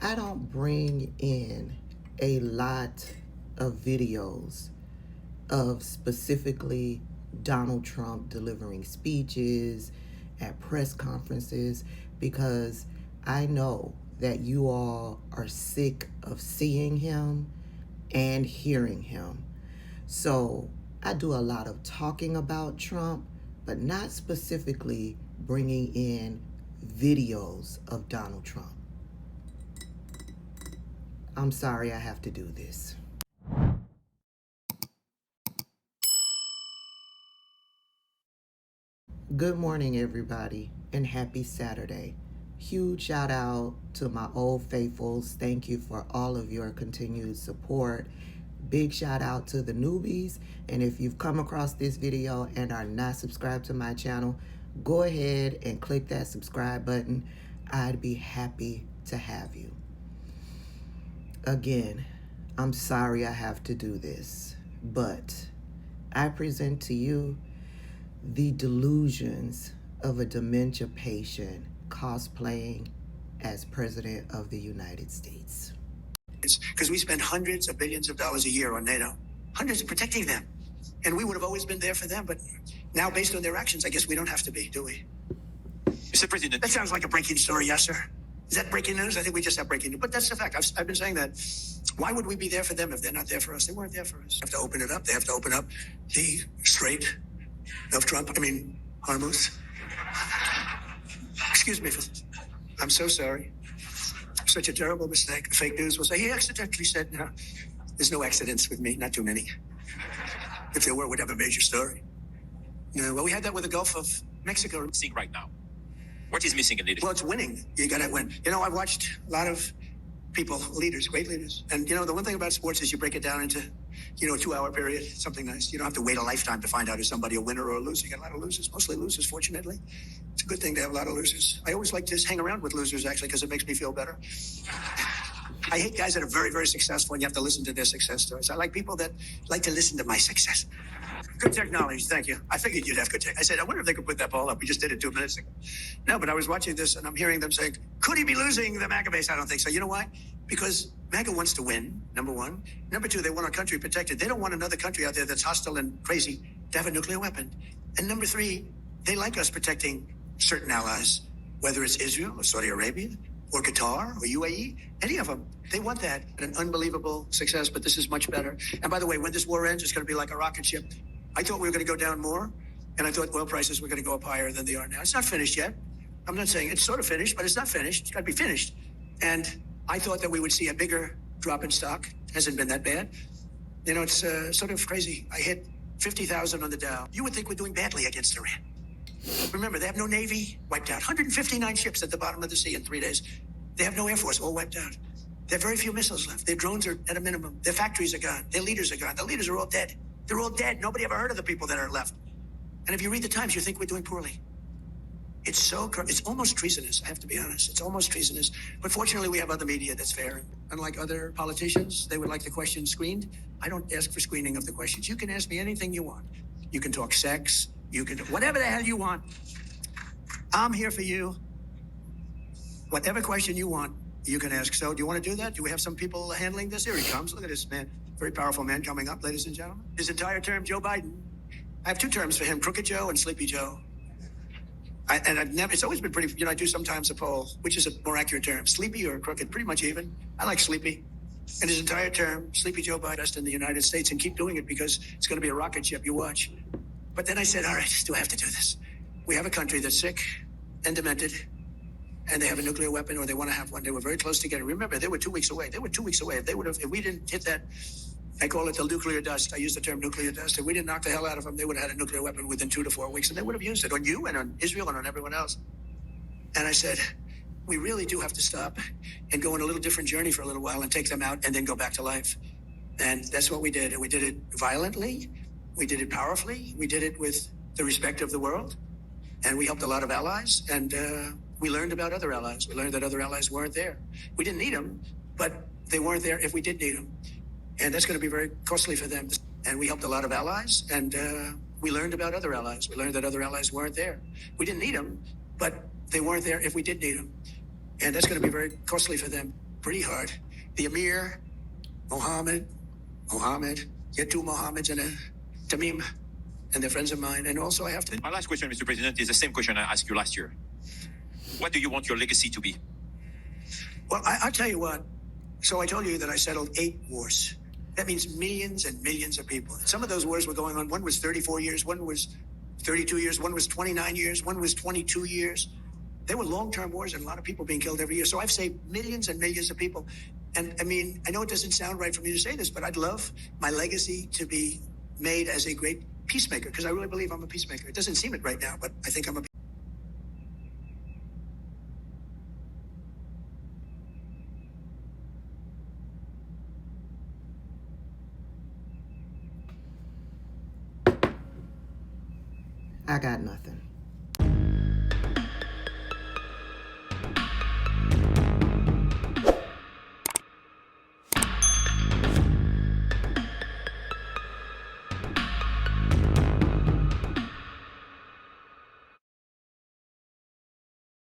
I don't bring in a lot of videos of specifically Donald Trump delivering speeches at press conferences because I know that you all are sick of seeing him and hearing him. So I do a lot of talking about Trump, but not specifically bringing in videos of Donald Trump. I'm sorry I have to do this. Good morning, everybody, and happy Saturday. Huge shout out to my old faithfuls. Thank you for all of your continued support. Big shout out to the newbies. And if you've come across this video and are not subscribed to my channel, go ahead and click that subscribe button. I'd be happy to have you. Again, I'm sorry I have to do this, but I present to you the delusions of a dementia patient cosplaying as President of the United States. Because we spend hundreds of billions of dollars a year on NATO, hundreds of protecting them. And we would have always been there for them, but now based on their actions, I guess we don't have to be, do we? Mr. President. That sounds like a breaking story, yes, sir. Is that breaking news? I think we just have breaking news, but that's the fact. I've been saying that. Why would we be there for them if they're not there for us? They weren't there for us. They have to open it up. They have to open up the Strait of Hormuz. Excuse me. I'm so sorry. Such a terrible mistake. Fake news will say he accidentally said, no, there's no accidents with me, not too many. If there were, we'd have a major story. No, well, we had that with the Gulf of Mexico. Seeing right now. What is missing in leadership? Well, it's winning. You got to win. I've watched a lot of people, leaders, great leaders. And, the one thing about sports is you break it down into, a 2-hour period, something nice. You don't have to wait a lifetime to find out if somebody a winner or a loser. You got a lot of losers, mostly losers, fortunately. It's a good thing to have a lot of losers. I always like to hang around with losers, actually, because it makes me feel better. I hate guys that are very, very successful and you have to listen to their success stories. I like people that like to listen to my success. Good technology, thank you. I figured you'd have good tech. I said, I wonder if they could put that ball up. We just did it 2 minutes ago. No, but I was watching this and I'm hearing them saying, could he be losing the MAGA base? I don't think so. You know why? Because MAGA wants to win, number one. Number two, they want our country protected. They don't want another country out there that's hostile and crazy to have a nuclear weapon. And number three, they like us protecting certain allies, whether it's Israel or Saudi Arabia or Qatar or UAE, any of them. They want that. An unbelievable success, but this is much better. And by the way, when this war ends, it's going to be like a rocket ship. I thought we were going to go down more, and I thought oil prices were going to go up higher than they are now. It's not finished yet. I'm not saying it's sort of finished, but it's not finished. It's got to be finished. And I thought that we would see a bigger drop in stock. Hasn't been that bad. It's sort of crazy. I hit 50,000 on the Dow. You would think we're doing badly against Iran. Remember, they have no Navy, wiped out. 159 ships at the bottom of the sea in 3 days. They have no Air Force, all wiped out. There are very few missiles left. Their drones are at a minimum. Their factories are gone. Their leaders are gone. The leaders are all dead. They're all dead. Nobody ever heard of the people that are left. And if you read the Times, you think we're doing poorly. It's almost treasonous, I have to be honest. It's almost treasonous. But fortunately, we have other media that's fair. Unlike other politicians, they would like the questions screened. I don't ask for screening of the questions. You can ask me anything you want. You can talk sex. You can do whatever the hell you want. I'm here for you. Whatever question you want, you can ask. So do you want to do that? Do we have some people handling this? Here he comes. Look at this man. Very powerful man coming up, ladies and gentlemen. His entire term, Joe Biden. I have 2 terms for him, Crooked Joe and Sleepy Joe. It's always been pretty, I do sometimes a poll, which is a more accurate term, sleepy or crooked, pretty much even. I like sleepy. And his entire term, Sleepy Joe Biden, best in the United States, and keep doing it because it's going to be a rocket ship, you watch. But then I said, all right, do I have to do this? We have a country that's sick and demented, and they have a nuclear weapon or they want to have one. They were very close to getting it. Remember, they were 2 weeks away. If we didn't hit that, I call it the nuclear dust. I use the term nuclear dust. If we didn't knock the hell out of them, they would have had a nuclear weapon within 2 to 4 weeks, and they would have used it on you and on Israel and on everyone else. And I said, we really do have to stop and go on a little different journey for a little while and take them out and then go back to life. And that's what we did. And we did it violently. We did it powerfully. We did it with the respect of the world. And we helped a lot of allies. And we learned about other allies. We learned that other allies weren't there. We didn't need them, but they weren't there if we did need them. And that's going to be very costly for them. And we helped a lot of allies. And we learned about other allies. We learned that other allies weren't there. We didn't need them, but they weren't there if we did need them. And that's going to be very costly for them. pretty hard. The Emir, Mohammed, you had two Mohammeds and a Tamim, and they're friends of mine. And also I have to... My last question, Mr. President, is the same question I asked you last year. What do you want your legacy to be? Well, I'll tell you what. So I told you that I settled 8 wars. That means millions and millions of people. Some of those wars were going on. One was 34 years, one was 32 years, one was 29 years, one was 22 years. They were long-term wars and a lot of people being killed every year. So I've saved millions and millions of people. And I mean, I know it doesn't sound right for me to say this, but I'd love my legacy to be made as a great peacemaker, because I really believe I'm a peacemaker. It doesn't seem it right now, but I think I'm a I got nothing.